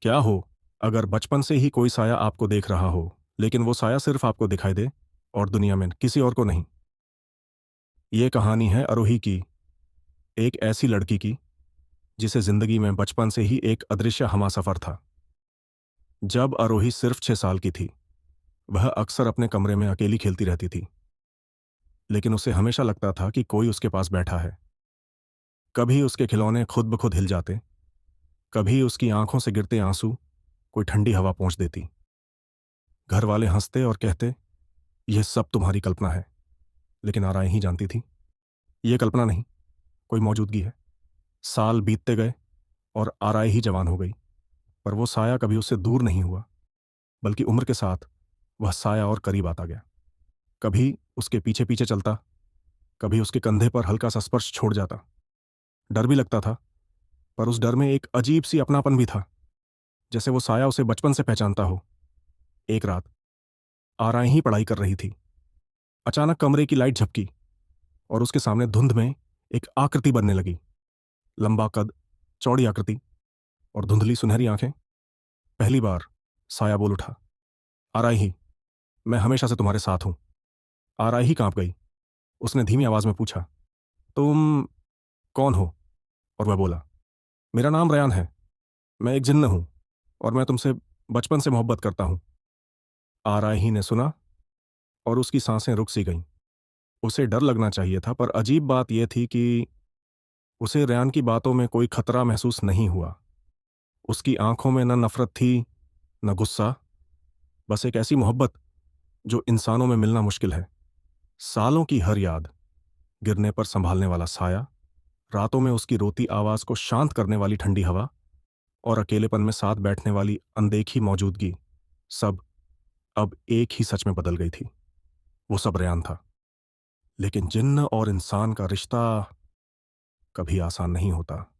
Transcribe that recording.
क्या हो अगर बचपन से ही कोई साया आपको देख रहा हो, लेकिन वो साया सिर्फ आपको दिखाई दे और दुनिया में किसी और को नहीं। ये कहानी है आरोही की, एक ऐसी लड़की की जिसे जिंदगी में बचपन से ही एक अदृश्य हमासफर था। जब आरोही सिर्फ 6 साल की थी, वह अक्सर अपने कमरे में अकेली खेलती रहती थी, लेकिन उसे हमेशा लगता था कि कोई उसके पास बैठा है। कभी उसके खिलौने खुद ब खुद हिल जाते, कभी उसकी आंखों से गिरते आंसू कोई ठंडी हवा पहुंच देती। घर वाले हंसते और कहते, यह सब तुम्हारी कल्पना है। लेकिन आराई ही जानती थी, यह कल्पना नहीं, कोई मौजूदगी है। साल बीतते गए और आराई ही जवान हो गई, पर वो साया कभी उससे दूर नहीं हुआ, बल्कि उम्र के साथ वह साया और करीब आता गया। कभी उसके पीछे पीछे चलता, कभी उसके कंधे पर हल्का सा स्पर्श छोड़ जाता। डर भी लगता था, पर उस डर में एक अजीब सी अपनापन भी था, जैसे वो साया उसे बचपन से पहचानता हो। एक रात आराई ही पढ़ाई कर रही थी। अचानक कमरे की लाइट झपकी और उसके सामने धुंध में एक आकृति बनने लगी। लंबा कद, चौड़ी आकृति और धुंधली सुनहरी आंखें। पहली बार साया बोल उठा, आराई ही, मैं हमेशा से तुम्हारे साथ हूं। आराई ही कांप गई। उसने धीमी आवाज में पूछा, तुम कौन हो? और वह बोला, मेरा नाम रयान है, मैं एक जिन्न हूं और मैं तुमसे बचपन से मोहब्बत करता हूं। आराई ही ने सुना और उसकी सांसें रुक सी गईं। उसे डर लगना चाहिए था, पर अजीब बात यह थी कि उसे रयान की बातों में कोई खतरा महसूस नहीं हुआ। उसकी आंखों में न नफरत थी, न गुस्सा, बस एक ऐसी मोहब्बत जो इंसानों में मिलना मुश्किल है। सालों की हर याद, गिरने पर संभालने वाला साया, रातों में उसकी रोती आवाज को शांत करने वाली ठंडी हवा और अकेलेपन में साथ बैठने वाली अनदेखी मौजूदगी, सब अब एक ही सच में बदल गई थी। वो सब रयान था। लेकिन जिन्न और इंसान का रिश्ता कभी आसान नहीं होता।